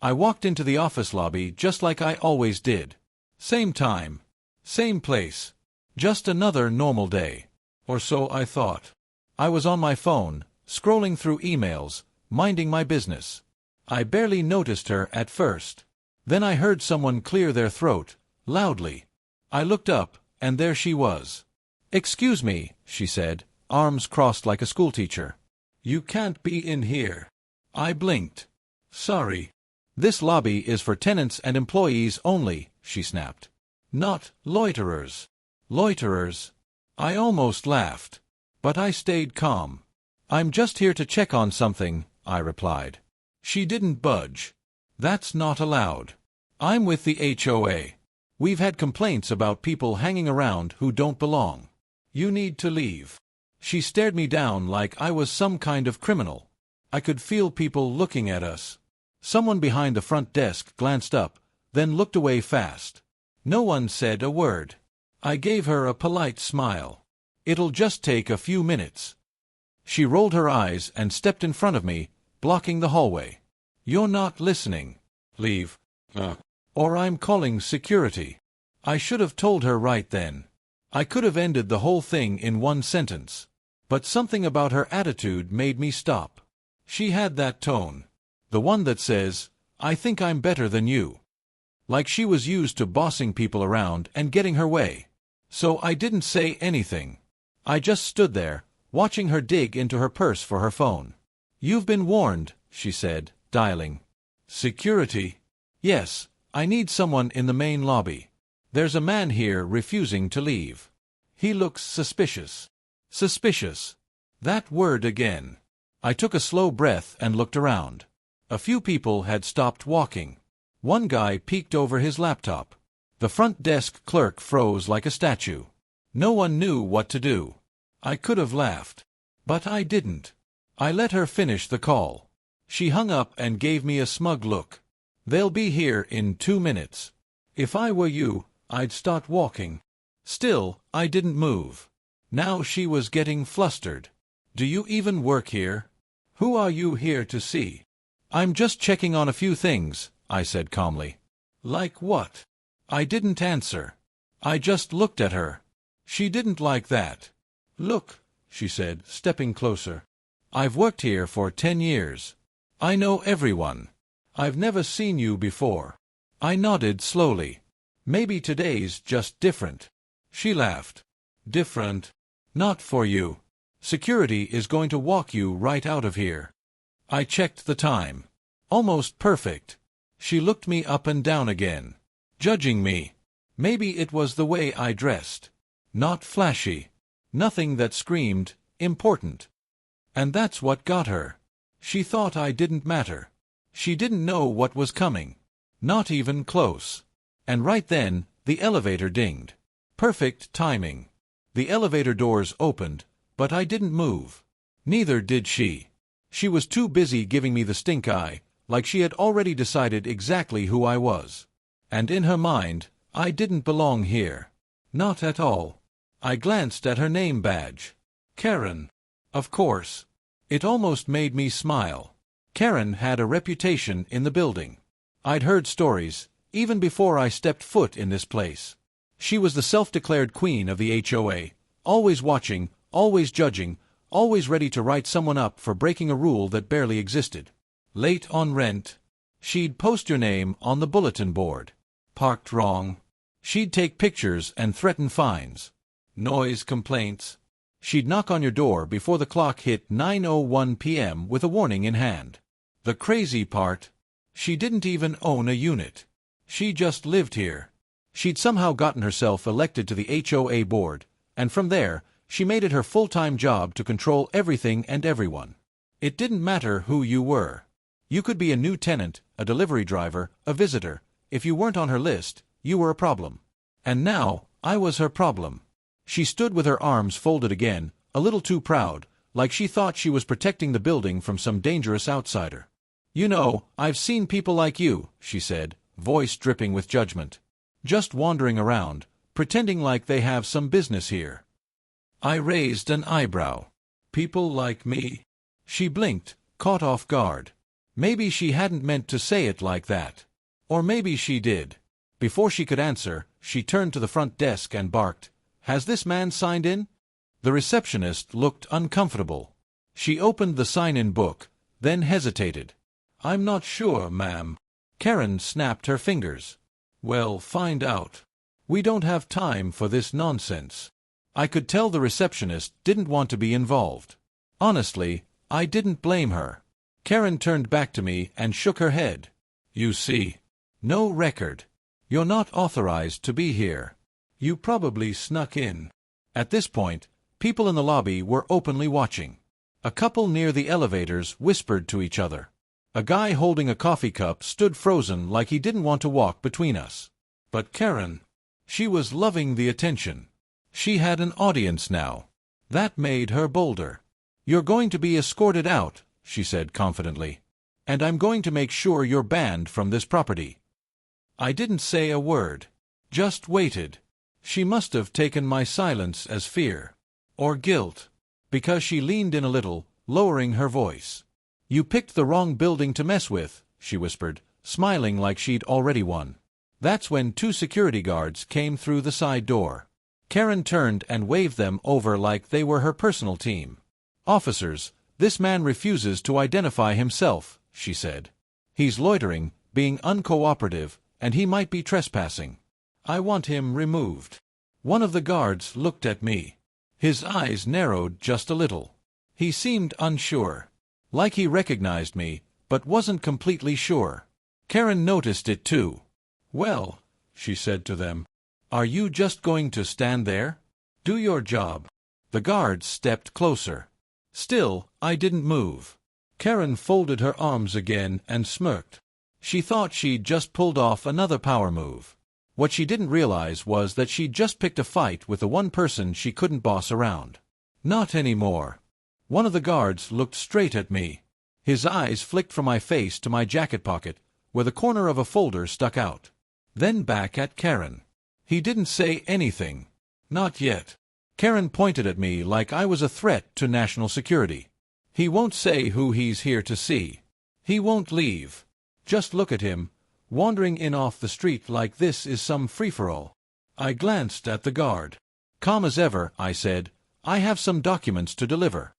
I walked into the office lobby just like I always did. Same time. Same place. Just another normal day. Or so I thought. I was on my phone, scrolling through emails, minding my business. I barely noticed her at first. Then I heard someone clear their throat, loudly. I looked up, and there she was. "Excuse me," she said, arms crossed like a schoolteacher. "You can't be in here." I blinked. "Sorry. This lobby is for tenants and employees only," she snapped. "Not loiterers." Loiterers? I almost laughed. But I stayed calm. "I'm just here to check on something," I replied. She didn't budge. "That's not allowed. I'm with the HOA. We've had complaints about people hanging around who don't belong. You need to leave." She stared me down like I was some kind of criminal. I could feel people looking at us. Someone behind the front desk glanced up, then looked away fast. No one said a word. I gave her a polite smile. "It'll just take a few minutes." She rolled her eyes and stepped in front of me, blocking the hallway. "You're not listening. Leave. Or I'm calling security." I should have told her right then. I could have ended the whole thing in one sentence. But something about her attitude made me stop. She had that tone. The one that says, "I think I'm better than you." Like she was used to bossing people around and getting her way. So I didn't say anything. I just stood there, watching her dig into her purse for her phone. "You've been warned," she said, dialing. "Security?" "Yes, I need someone in the main lobby. There's a man here refusing to leave. He looks suspicious." Suspicious. That word again. I took a slow breath and looked around. A few people had stopped walking. One guy peeked over his laptop. The front desk clerk froze like a statue. No one knew what to do. I could have laughed. But I didn't. I let her finish the call. She hung up and gave me a smug look. "They'll be here in 2 minutes. If I were you, I'd start walking." Still, I didn't move. Now she was getting flustered. "Do you even work here? Who are you here to see?" "I'm just checking on a few things," I said calmly. "Like what?" I didn't answer. I just looked at her. She didn't like that. "Look," she said, stepping closer. "I've worked here for 10 years. I know everyone. I've never seen you before." I nodded slowly. "Maybe today's just different." She laughed. "Different? Not for you. Security is going to walk you right out of here." I checked the time. Almost perfect. She looked me up and down again, judging me. Maybe it was the way I dressed. Not flashy. Nothing that screamed, important. And that's what got her. She thought I didn't matter. She didn't know what was coming. Not even close. And right then, the elevator dinged. Perfect timing. The elevator doors opened, but I didn't move. Neither did she. She was too busy giving me the stink eye, like she had already decided exactly who I was. And in her mind, I didn't belong here. Not at all. I glanced at her name badge. Karen. Of course. It almost made me smile. Karen had a reputation in the building. I'd heard stories, even before I stepped foot in this place. She was the self-declared queen of the HOA, always watching, always judging, always ready to write someone up for breaking a rule that barely existed. Late on rent. She'd post your name on the bulletin board. Parked wrong. She'd take pictures and threaten fines. Noise complaints. She'd knock on your door before the clock hit 9:01 p.m. with a warning in hand. The crazy part? She didn't even own a unit. She just lived here. She'd somehow gotten herself elected to the HOA board, and from there, she made it her full-time job to control everything and everyone. It didn't matter who you were. You could be a new tenant, a delivery driver, a visitor. If you weren't on her list, you were a problem. And now, I was her problem. She stood with her arms folded again, a little too proud, like she thought she was protecting the building from some dangerous outsider. "You know, I've seen people like you," she said, voice dripping with judgment. "Just wandering around, pretending like they have some business here." I raised an eyebrow. "People like me?" She blinked, caught off guard. Maybe she hadn't meant to say it like that. Or maybe she did. Before she could answer, she turned to the front desk and barked, "Has this man signed in?" The receptionist looked uncomfortable. She opened the sign-in book, then hesitated. "I'm not sure, ma'am." Karen snapped her fingers. "Well, find out. We don't have time for this nonsense." I could tell the receptionist didn't want to be involved. Honestly, I didn't blame her. Karen turned back to me and shook her head. "You see. No record. You're not authorized to be here. You probably snuck in." At this point, people in the lobby were openly watching. A couple near the elevators whispered to each other. A guy holding a coffee cup stood frozen like he didn't want to walk between us. But Karen, she was loving the attention. She had an audience now. That made her bolder. "You're going to be escorted out," she said confidently. "And I'm going to make sure you're banned from this property." I didn't say a word. Just waited. She must have taken my silence as fear. Or guilt. Because she leaned in a little, lowering her voice. "You picked the wrong building to mess with," she whispered, smiling like she'd already won. That's when 2 security guards came through the side door. Karen turned and waved them over like they were her personal team. "Officers, this man refuses to identify himself," she said. "He's loitering, being uncooperative, and he might be trespassing. I want him removed." One of the guards looked at me. His eyes narrowed just a little. He seemed unsure. Like he recognized me, but wasn't completely sure. Karen noticed it too. "Well," she said to them, "are you just going to stand there? Do your job." The guards stepped closer. Still, I didn't move. Karen folded her arms again and smirked. She thought she'd just pulled off another power move. What she didn't realize was that she'd just picked a fight with the one person she couldn't boss around. Not anymore. One of the guards looked straight at me. His eyes flicked from my face to my jacket pocket, where the corner of a folder stuck out. Then back at Karen. He didn't say anything. Not yet. Karen pointed at me like I was a threat to national security. "He won't say who he's here to see. He won't leave. Just look at him, wandering in off the street like this is some free-for-all." I glanced at the guard. "Calm as ever," I said. "I have some documents to deliver."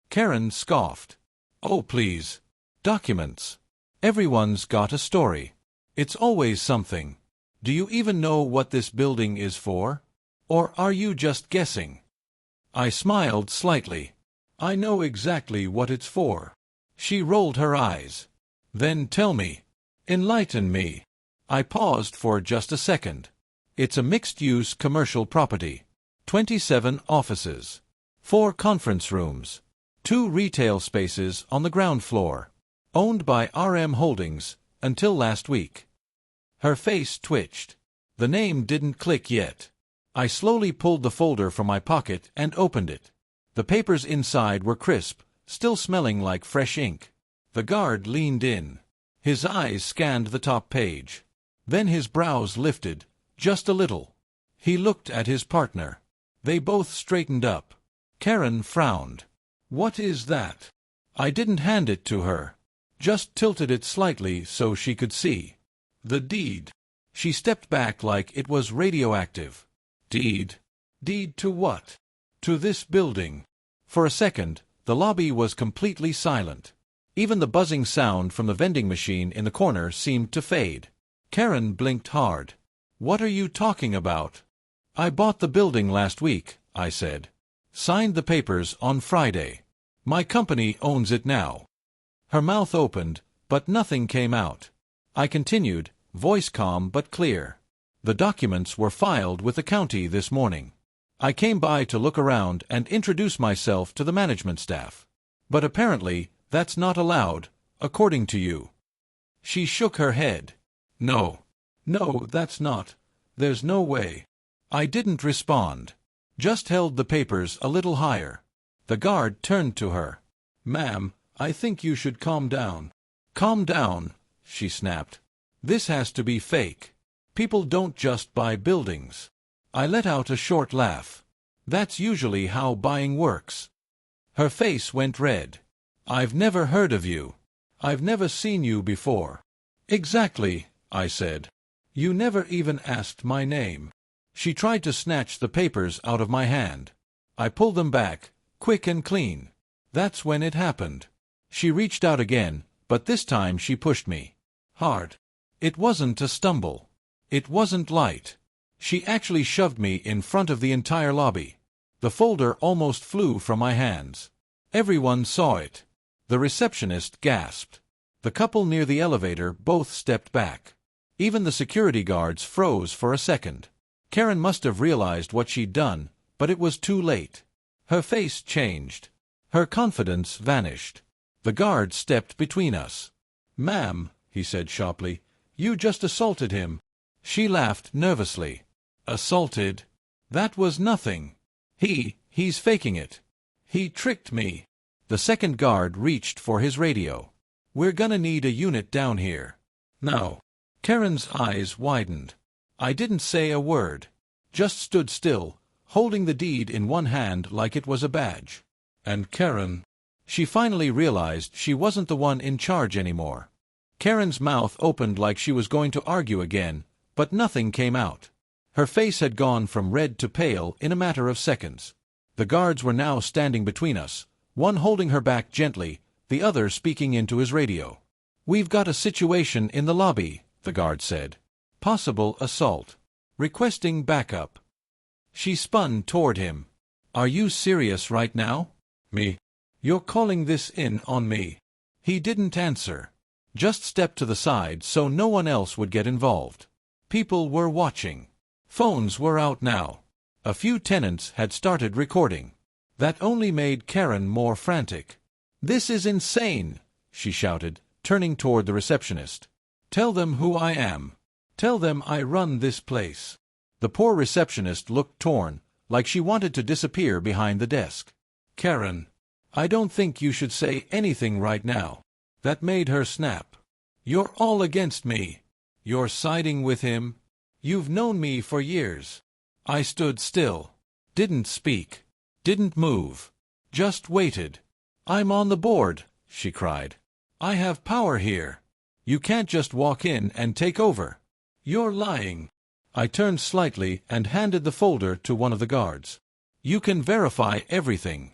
Karen scoffed. "Oh, please. Documents. Everyone's got a story. It's always something. Do you even know what this building is for? Or are you just guessing?" I smiled slightly. "I know exactly what it's for." She rolled her eyes. "Then tell me. Enlighten me." I paused for just a second. "It's a mixed-use commercial property. 27 offices. 4 conference rooms. 2 retail spaces on the ground floor. Owned by RM Holdings, until last week." Her face twitched. The name didn't click yet. I slowly pulled the folder from my pocket and opened it. The papers inside were crisp, still smelling like fresh ink. The guard leaned in. His eyes scanned the top page. Then his brows lifted, just a little. He looked at his partner. They both straightened up. Karen frowned. "What is that?" I didn't hand it to her. Just tilted it slightly so she could see. "The deed." She stepped back like it was radioactive. "Deed? Deed to what?" "To this building." For a second, the lobby was completely silent. Even the buzzing sound from the vending machine in the corner seemed to fade. Karen blinked hard. "What are you talking about?" "I bought the building last week," I said. "Signed the papers on Friday. My company owns it now." Her mouth opened, but nothing came out. I continued, voice calm but clear. "The documents were filed with the county this morning. I came by to look around and introduce myself to the management staff. But apparently, that's not allowed, according to you." She shook her head. "No. No, that's not. There's no way." I didn't respond. Just held the papers a little higher. The guard turned to her. "Ma'am, I think you should calm down." "Calm down," she snapped. "This has to be fake. People don't just buy buildings." I let out a short laugh. "That's usually how buying works." Her face went red. "I've never heard of you." I've never seen you before." "Exactly," I said. "You never even asked my name." She tried to snatch the papers out of my hand. I pulled them back, quick and clean. That's when it happened. She reached out again, but this time she pushed me. Hard. It wasn't a stumble. It wasn't light. She actually shoved me in front of the entire lobby. The folder almost flew from my hands. Everyone saw it. The receptionist gasped. The couple near the elevator both stepped back. Even the security guards froze for a second. Karen must have realized what she'd done, but it was too late. Her face changed. Her confidence vanished. The guard stepped between us. "Ma'am," he said sharply, "you just assaulted him." She laughed nervously. "Assaulted? That was nothing. He's faking it. He tricked me." The second guard reached for his radio. "We're gonna need a unit down here. Now." Karen's eyes widened. I didn't say a word. Just stood still, holding the deed in one hand like it was a badge. And Karen... She finally realized she wasn't the one in charge anymore. Karen's mouth opened like she was going to argue again, but nothing came out. Her face had gone from red to pale in a matter of seconds. The guards were now standing between us, one holding her back gently, the other speaking into his radio. "We've got a situation in the lobby," the guard said. "Possible assault. Requesting backup." She spun toward him. "Are you serious right now?" "Me? You're calling this in on me?" He didn't answer. Just stepped to the side so no one else would get involved. People were watching. Phones were out now. A few tenants had started recording. That only made Karen more frantic. "This is insane," she shouted, turning toward the receptionist. "Tell them who I am. Tell them I run this place." The poor receptionist looked torn, like she wanted to disappear behind the desk. "Karen, I don't think you should say anything right now." That made her snap. "You're all against me. You're siding with him. You've known me for years." I stood still. Didn't speak. Didn't move. Just waited. "I'm on the board," she cried. "I have power here. You can't just walk in and take over. You're lying." I turned slightly and handed the folder to one of the guards. "You can verify everything."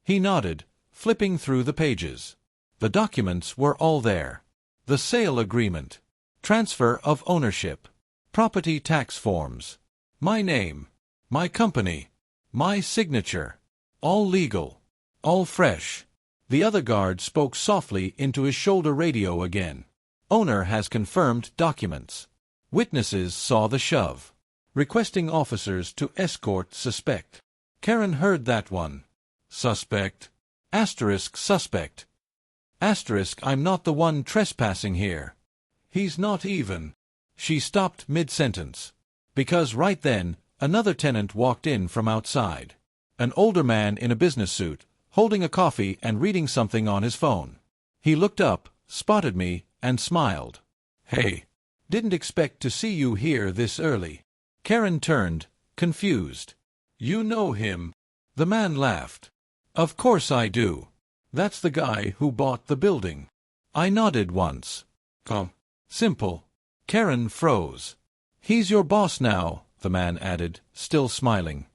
He nodded, flipping through the pages. The documents were all there. The sale agreement. Transfer of ownership. Property tax forms. My name. My company. My signature. All legal. All fresh. The other guard spoke softly into his shoulder radio again. "Owner has confirmed documents. Witnesses saw the shove. Requesting officers to escort suspect." Karen heard that one. Suspect. Asterisk suspect. Asterisk I'm not the one trespassing here. He's not even. She stopped mid-sentence. Because right then, another tenant walked in from outside. An older man in a business suit, holding a coffee and reading something on his phone. He looked up, spotted me, and smiled. "Hey. Didn't expect to see you here this early." Karen turned, confused. "You know him?" The man laughed. "Of course I do. That's the guy who bought the building." I nodded once. Simple." Karen froze. "He's your boss now," the man added, still smiling.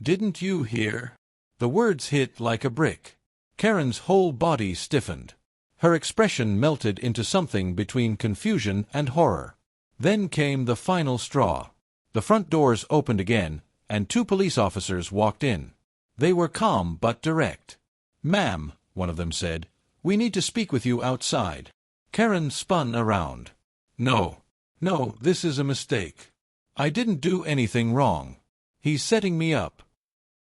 "Didn't you hear?" The words hit like a brick. Karen's whole body stiffened. Her expression melted into something between confusion and horror. Then came the final straw. The front doors opened again, and 2 police officers walked in. They were calm but direct. "Ma'am," one of them said, "we need to speak with you outside." Karen spun around. No, this is a mistake. I didn't do anything wrong. He's setting me up."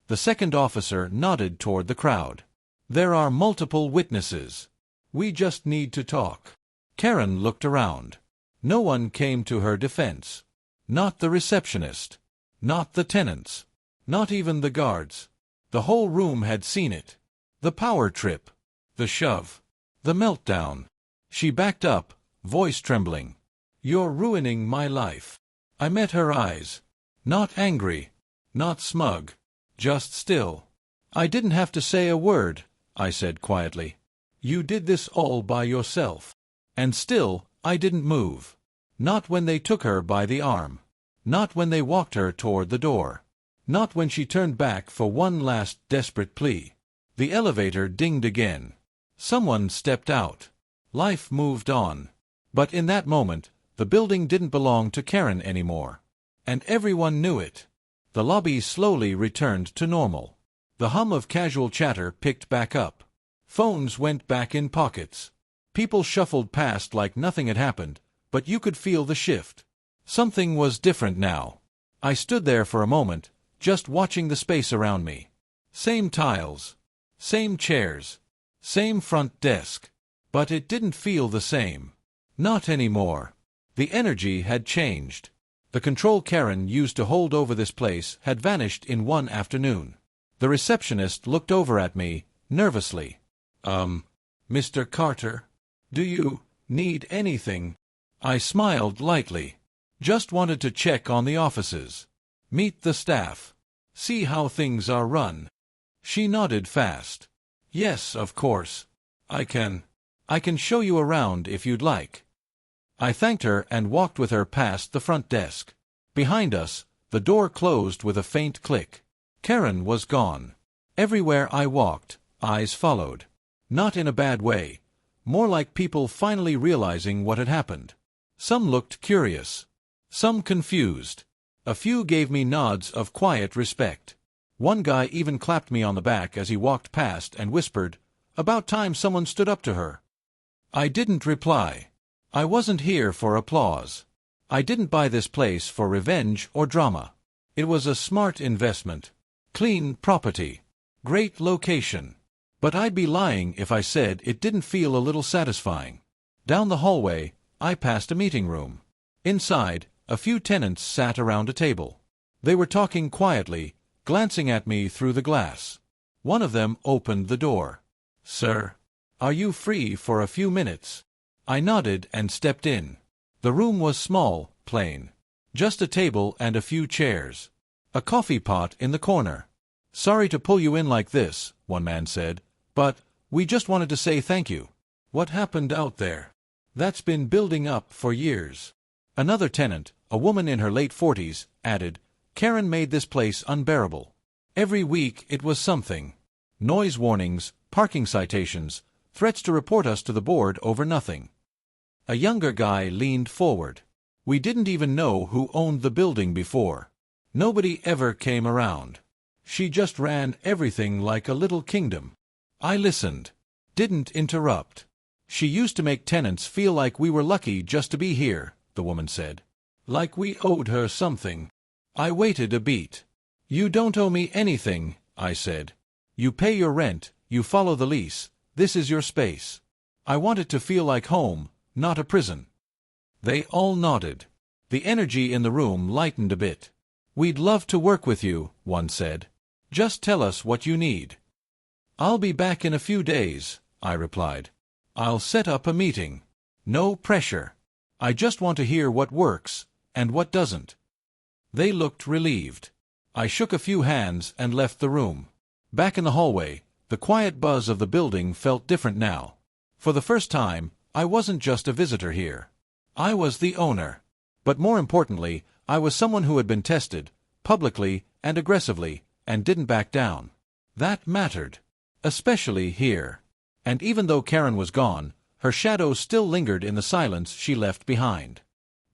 The second officer nodded toward the crowd. "There are multiple witnesses. We just need to talk." Karen looked around. No one came to her defense. Not the receptionist. Not the tenants. Not even the guards. The whole room had seen it. The power trip. The shove. The meltdown. She backed up, voice trembling. "You're ruining my life." I met her eyes. Not angry. Not smug. Just still. "I didn't have to say a word," I said quietly. You did this all by yourself. And still, I didn't move. Not when they took her by the arm. Not when they walked her toward the door. Not when she turned back for one last desperate plea. The elevator dinged again. Someone stepped out. Life moved on. But in that moment, the building didn't belong to Karen anymore. And everyone knew it. The lobby slowly returned to normal. The hum of casual chatter picked back up. Phones went back in pockets. People shuffled past like nothing had happened, but you could feel the shift. Something was different now. I stood there for a moment, just watching the space around me. Same tiles. Same chairs. Same front desk. But it didn't feel the same. Not anymore. The energy had changed. The control Karen used to hold over this place had vanished in one afternoon. The receptionist looked over at me, nervously. Mr. Carter, do you need anything? I smiled lightly. Just wanted to check on the offices. Meet the staff. See how things are run. She nodded fast. Yes, of course. I can show you around if you'd like. I thanked her and walked with her past the front desk. Behind us, the door closed with a faint click. Karen was gone. Everywhere I walked, eyes followed. Not in a bad way. More like people finally realizing what had happened. Some looked curious. Some confused. A few gave me nods of quiet respect. One guy even clapped me on the back as he walked past and whispered, "About time someone stood up to her." I didn't reply. I wasn't here for applause. I didn't buy this place for revenge or drama. It was a smart investment. Clean property. Great location. But I'd be lying if I said it didn't feel a little satisfying. Down the hallway, I passed a meeting room. Inside, a few tenants sat around a table. They were talking quietly, glancing at me through the glass. One of them opened the door. "Sir, are you free for a few minutes?" I nodded and stepped in. The room was small, plain. Just a table and a few chairs. A coffee pot in the corner. "Sorry to pull you in like this," one man said, "but we just wanted to say thank you." "What happened out there?" "That's been building up for years." Another tenant, a woman in her late 40s, added, "Karen made this place unbearable. Every week it was something. Noise warnings, parking citations, threats to report us to the board over nothing." A younger guy leaned forward. "We didn't even know who owned the building before. Nobody ever came around. She just ran everything like a little kingdom." I listened. Didn't interrupt. "She used to make tenants feel like we were lucky just to be here," the woman said. "Like we owed her something." I waited a beat. "You don't owe me anything," I said. "You pay your rent, you follow the lease, this is your space. I want it to feel like home, not a prison." They all nodded. The energy in the room lightened a bit. "We'd love to work with you," one said. "Just tell us what you need." "I'll be back in a few days," I replied. "I'll set up a meeting. No pressure. I just want to hear what works, and what doesn't." They looked relieved. I shook a few hands and left the room. Back in the hallway, the quiet buzz of the building felt different now. For the first time, I wasn't just a visitor here. I was the owner. But more importantly, I was someone who had been tested, publicly and aggressively, and didn't back down. That mattered. Especially here. And even though Karen was gone, her shadow still lingered in the silence she left behind.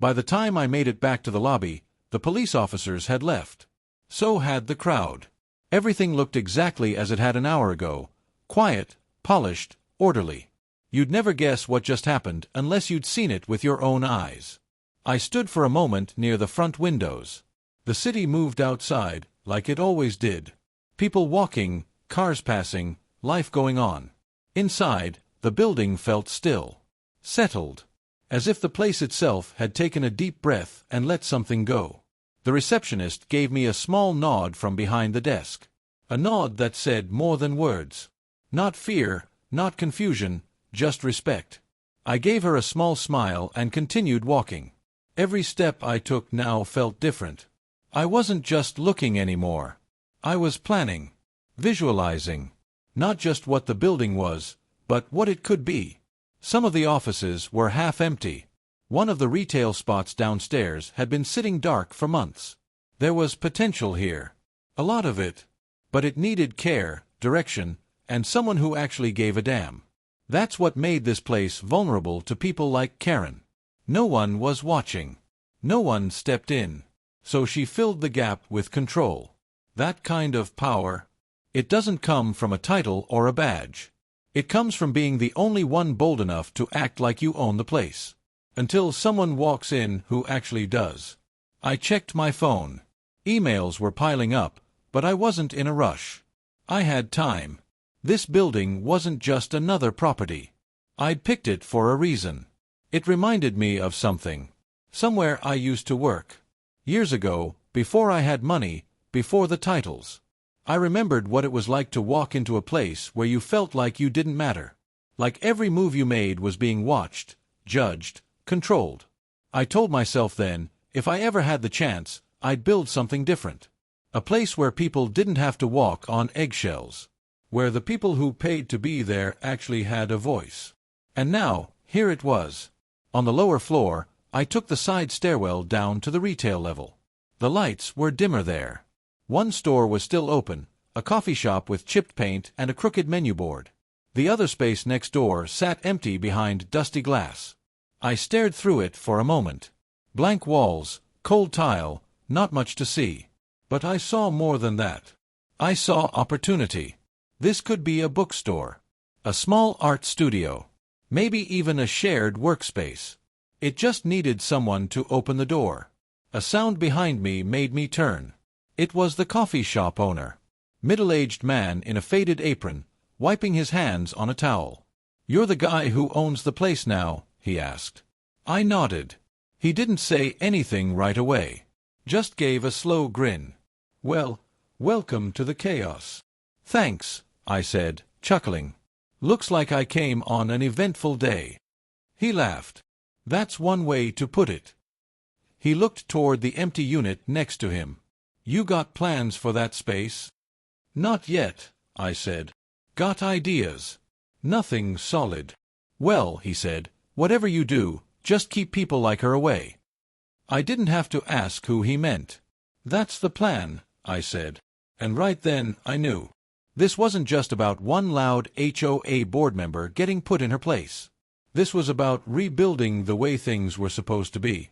By the time I made it back to the lobby, the police officers had left. So had the crowd. Everything looked exactly as it had an hour ago. Quiet, polished, orderly. You'd never guess what just happened unless you'd seen it with your own eyes. I stood for a moment near the front windows. The city moved outside, like it always did. People walking, cars passing, life going on. Inside, the building felt still. Settled. As if the place itself had taken a deep breath and let something go. The receptionist gave me a small nod from behind the desk. A nod that said more than words. Not fear, not confusion, just respect. I gave her a small smile and continued walking. Every step I took now felt different. I wasn't just looking anymore. I was planning. Visualizing. Not just what the building was, but what it could be. Some of the offices were half empty. One of the retail spots downstairs had been sitting dark for months. There was potential here. A lot of it. But it needed care, direction, and someone who actually gave a damn. That's what made this place vulnerable to people like Karen. No one was watching. No one stepped in. So she filled the gap with control. That kind of power, it doesn't come from a title or a badge. It comes from being the only one bold enough to act like you own the place. Until someone walks in who actually does. I checked my phone. Emails were piling up, but I wasn't in a rush. I had time. This building wasn't just another property. I'd picked it for a reason. It reminded me of something. Somewhere I used to work. Years ago, before I had money, before the titles. I remembered what it was like to walk into a place where you felt like you didn't matter. Like every move you made was being watched, judged, controlled. I told myself then, if I ever had the chance, I'd build something different. A place where people didn't have to walk on eggshells. Where the people who paid to be there actually had a voice. And now, here it was. On the lower floor, I took the side stairwell down to the retail level. The lights were dimmer there. One store was still open, a coffee shop with chipped paint and a crooked menu board. The other space next door sat empty behind dusty glass. I stared through it for a moment. Blank walls, cold tile, not much to see. But I saw more than that. I saw opportunity. This could be a bookstore, a small art studio, maybe even a shared workspace. It just needed someone to open the door. A sound behind me made me turn. It was the coffee shop owner. Middle-aged man in a faded apron, wiping his hands on a towel. "You're the guy who owns the place now?" he asked. I nodded. He didn't say anything right away. Just gave a slow grin. "Well, welcome to the chaos." "Thanks," I said, chuckling. "Looks like I came on an eventful day." He laughed. "That's one way to put it." He looked toward the empty unit next to him. "You got plans for that space?" "Not yet," I said. "Got ideas. Nothing solid." "Well," he said, "whatever you do, just keep people like her away." I didn't have to ask who he meant. "That's the plan," I said. And right then I knew. This wasn't just about one loud HOA board member getting put in her place. This was about rebuilding the way things were supposed to be.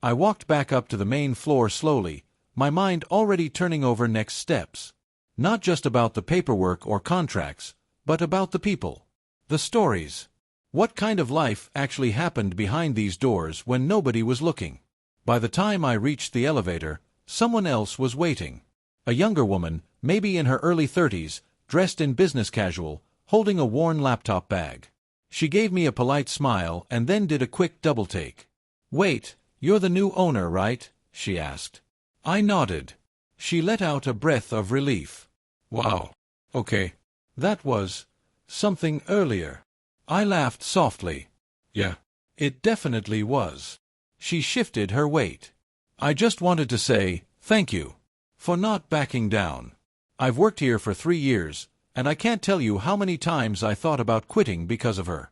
I walked back up to the main floor slowly, my mind already turning over next steps. Not just about the paperwork or contracts, but about the people. The stories. What kind of life actually happened behind these doors when nobody was looking? By the time I reached the elevator, someone else was waiting. A younger woman, maybe in her early 30s, dressed in business casual, holding a worn laptop bag. She gave me a polite smile and then did a quick double-take. "Wait, you're the new owner, right?" she asked. I nodded. She let out a breath of relief. "Wow. Okay. That was something earlier." I laughed softly. "Yeah, it definitely was." She shifted her weight. "I just wanted to say thank you for not backing down. I've worked here for 3 years, and I can't tell you how many times I thought about quitting because of her."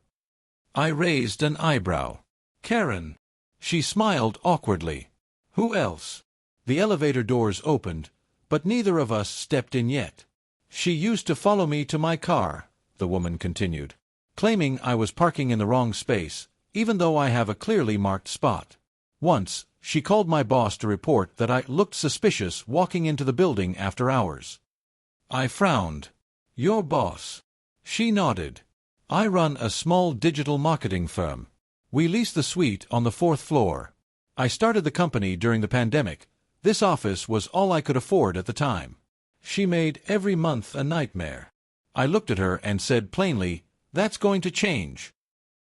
I raised an eyebrow. "Karen." She smiled awkwardly. "Who else?" The elevator doors opened, but neither of us stepped in yet. "She used to follow me to my car," the woman continued, claiming I was parking in the wrong space, even though I have a clearly marked spot. Once, she called my boss to report that I looked suspicious walking into the building after hours. I frowned. "Your boss?" She nodded. "I run a small digital marketing firm. We lease the suite on the 4th floor. I started the company during the pandemic. This office was all I could afford at the time." She made every month a nightmare. I looked at her and said plainly, "That's going to change."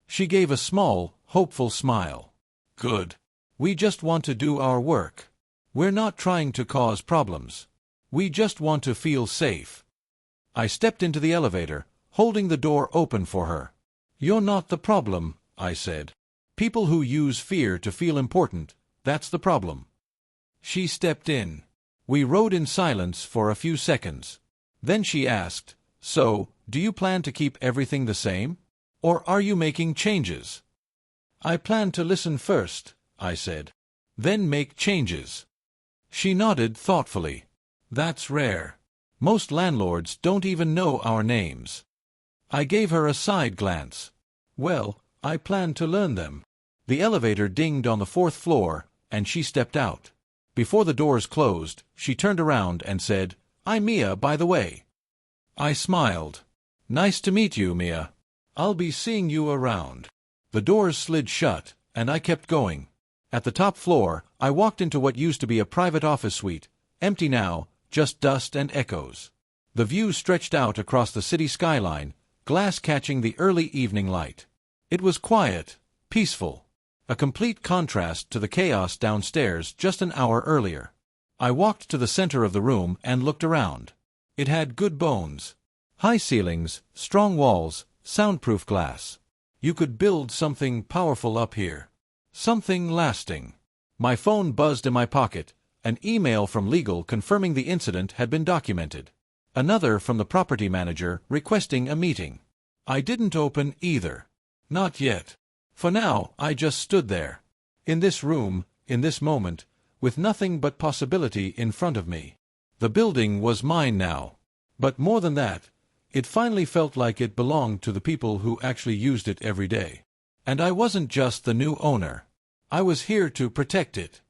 She gave a small, hopeful smile. "Good. We just want to do our work. We're not trying to cause problems. We just want to feel safe." I stepped into the elevator, holding the door open for her. "You're not the problem," I said. "People who use fear to feel important, that's the problem." She stepped in. We rode in silence for a few seconds. Then she asked, So, do you plan to keep everything the same? Or are you making changes? I plan to listen first, I said. Then make changes. She nodded thoughtfully. That's rare. Most landlords don't even know our names. I gave her a side glance. Well, I plan to learn them. The elevator dinged on the 4th floor, and she stepped out. Before the doors closed, she turned around and said, "I'm Mia, by the way." I smiled. "Nice to meet you, Mia. I'll be seeing you around." The doors slid shut, and I kept going. At the top floor, I walked into what used to be a private office suite, empty now, just dust and echoes. The view stretched out across the city skyline, glass catching the early evening light. It was quiet, peaceful, a complete contrast to the chaos downstairs just an hour earlier. I walked to the center of the room and looked around. It had good bones. High ceilings, strong walls, soundproof glass. You could build something powerful up here. Something lasting. My phone buzzed in my pocket, an email from legal confirming the incident had been documented. Another from the property manager requesting a meeting. I didn't open either. Not yet. For now, I just stood there. In this room, in this moment, with nothing but possibility in front of me. The building was mine now. But more than that, it finally felt like it belonged to the people who actually used it every day. And I wasn't just the new owner. I was here to protect it.